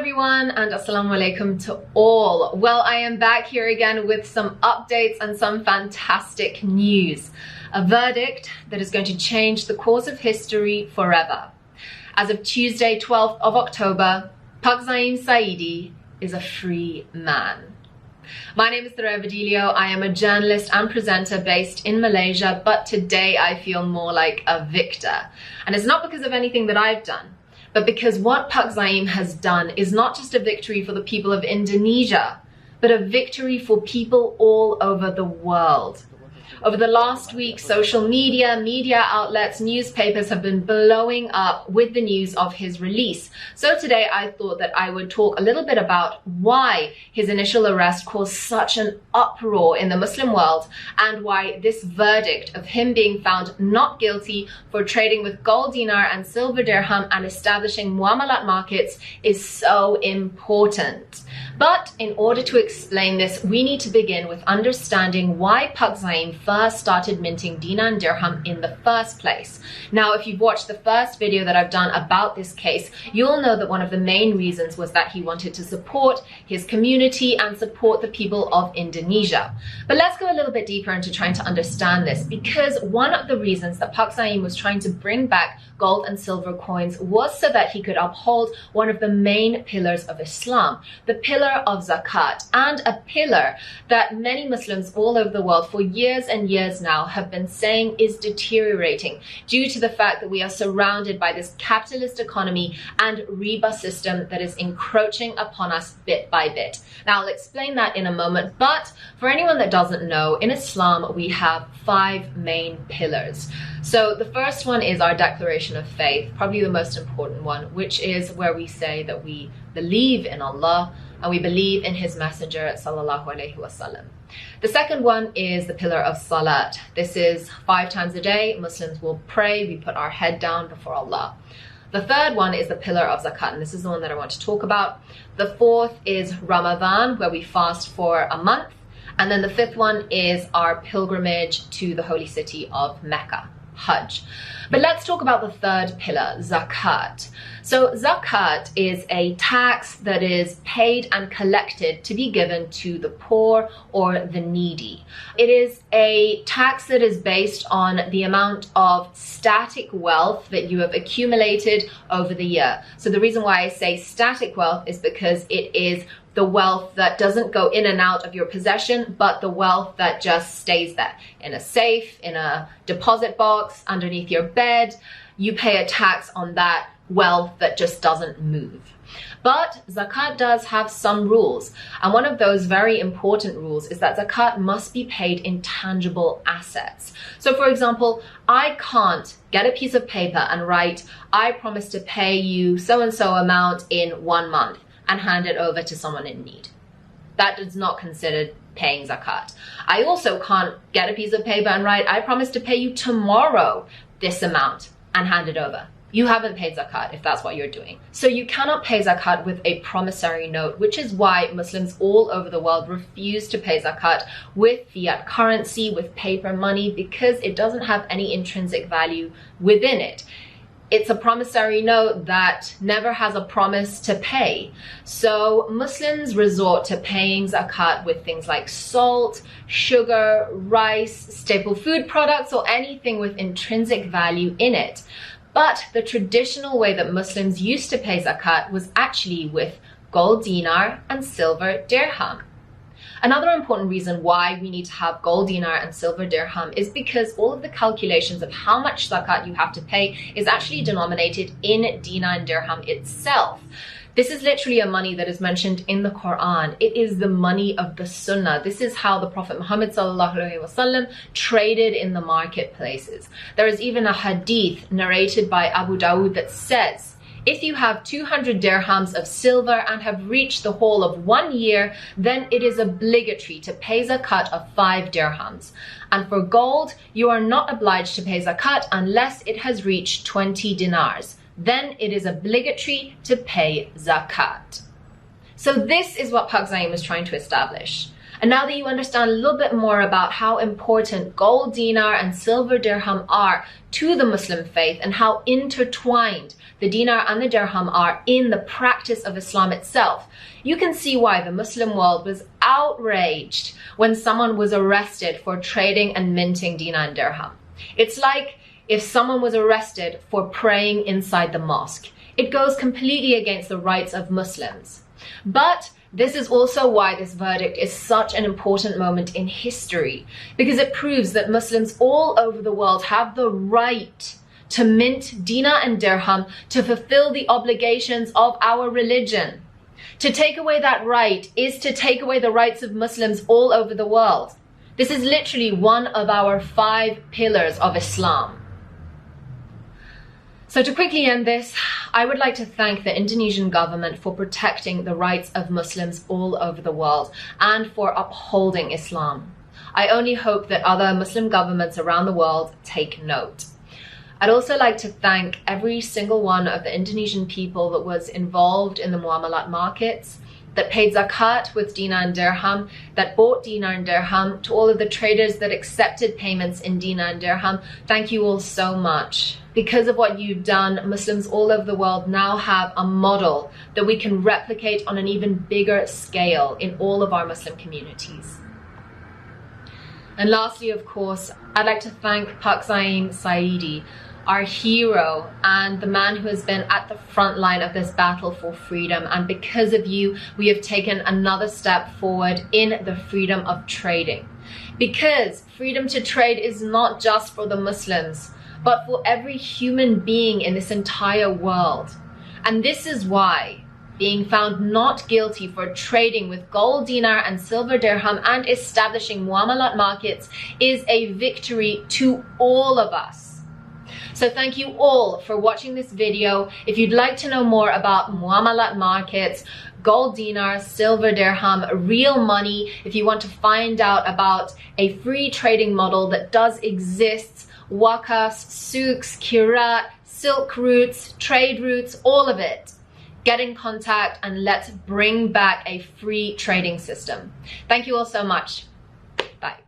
everyone, and assalamu alaikum to all. Well, I am back here again with some updates and some fantastic news. A verdict that is going to change the course of history forever. As of Tuesday, 12th of October, Pak Zaim Saidi is a free man. My name is Thera Vadilio. I am a journalist and presenter based in Malaysia, but today I feel more like a victor. And it's not because of anything that I've done, but because what Pak Zaim has done is not just a victory for the people of Indonesia, but a victory for people all over the world. Over the last week, social media outlets, newspapers have been blowing up with the news of his release. So today I thought that I would talk a little bit about why his initial arrest caused such an uproar in the Muslim world and why this verdict of him being found not guilty for trading with gold dinar and silver dirham and establishing muamalat markets is so important. But in order to explain this, we need to begin with understanding why Pak Zaim first started minting dinar and dirham in the first place. Now, if you've watched the first video that I've done about this case, you'll know that one of the main reasons was that he wanted to support his community and support the people of Indonesia. But let's go a little bit deeper into trying to understand this, because one of the reasons that Pak Zaim was trying to bring back gold and silver coins was so that he could uphold one of the main pillars of Islam, the pillar of zakat, and a pillar that many Muslims all over the world for years and years now have been saying is deteriorating due to the fact that we are surrounded by this capitalist economy and riba system that is encroaching upon us bit by bit. Now, I'll explain that in a moment, but for anyone that doesn't know, in Islam we have 5 main pillars. So the first one is our declaration of faith, probably the most important one, which is where we say that we believe in Allah and we believe in his messenger sallallahu alaihi wasallam. The second one is the pillar of salat. This is 5 times a day Muslims will pray, we put our head down before Allah. The third one is the pillar of zakat, and this is the one that I want to talk about. The fourth is Ramadan, where we fast for a month. And then the fifth one is our pilgrimage to the holy city of Mecca, Hajj. But let's talk about the third pillar, zakat. So zakat is a tax that is paid and collected to be given to the poor or the needy. It is a tax that is based on the amount of static wealth that you have accumulated over the year. So the reason why I say static wealth is because it is the wealth that doesn't go in and out of your possession, but the wealth that just stays there in a safe, in a deposit box, underneath your bed. You pay a tax on that wealth that just doesn't move. But zakat does have some rules, and one of those very important rules is that zakat must be paid in tangible assets. So for example, I can't get a piece of paper and write, I promise to pay you so and so amount in 1 month, and hand it over to someone in need. That is not considered paying zakat. I also can't get a piece of paper and write, I promise to pay you tomorrow this amount, and hand it over. You haven't paid zakat if that's what you're doing. So you cannot pay zakat with a promissory note, which is why Muslims all over the world refuse to pay zakat with fiat currency, with paper money, because it doesn't have any intrinsic value within it. It's a promissory note that never has a promise to pay. So Muslims resort to paying zakat with things like salt, sugar, rice, staple food products, or anything with intrinsic value in it. But the traditional way that Muslims used to pay zakat was actually with gold dinar and silver dirham. Another important reason why we need to have gold dinar and silver dirham is because all of the calculations of how much zakat you have to pay is actually denominated in dinar and dirham itself. This is literally a money that is mentioned in the Quran. It is the money of the Sunnah. This is how the Prophet Muhammad ﷺ traded in the marketplaces. There is even a hadith narrated by Abu Dawud that says, if you have 200 dirhams of silver and have reached the whole of 1 year, then it is obligatory to pay zakat of 5 dirhams. And for gold, you are not obliged to pay zakat unless it has reached 20 dinars. Then it is obligatory to pay zakat. So this is what Pak Zaim was trying to establish. And now that you understand a little bit more about how important gold dinar and silver dirham are to the Muslim faith and how intertwined the dinar and the dirham are in the practice of Islam itself, you can see why the Muslim world was outraged when someone was arrested for trading and minting dinar and dirham. It's like if someone was arrested for praying inside the mosque. It goes completely against the rights of Muslims. But this is also why this verdict is such an important moment in history, because it proves that Muslims all over the world have the right to mint dinar and dirham to fulfill the obligations of our religion. To take away that right is to take away the rights of Muslims all over the world. This is literally one of our 5 pillars of Islam. So to quickly end this, I would like to thank the Indonesian government for protecting the rights of Muslims all over the world and for upholding Islam. I only hope that other Muslim governments around the world take note. I'd also like to thank every single one of the Indonesian people that was involved in the muamalat markets, that paid zakat with dinar and dirham, that bought dinar and dirham, to all of the traders that accepted payments in dinar and dirham. Thank you all so much. Because of what you've done, Muslims all over the world now have a model that we can replicate on an even bigger scale in all of our Muslim communities. And lastly, of course, I'd like to thank Pak Zaim Saidi, our hero and the man who has been at the front line of this battle for freedom. And because of you, we have taken another step forward in the freedom of trading. Because freedom to trade is not just for the Muslims, but for every human being in this entire world. And this is why being found not guilty for trading with gold dinar and silver dirham and establishing muamalat markets is a victory to all of us. So thank you all for watching this video. If you'd like to know more about muamalat markets, gold dinar, silver dirham, real money, if you want to find out about a free trading model that does exist, waqafs, souks, kirat, silk routes, trade routes, all of it, get in contact and let's bring back a free trading system. Thank you all so much. Bye.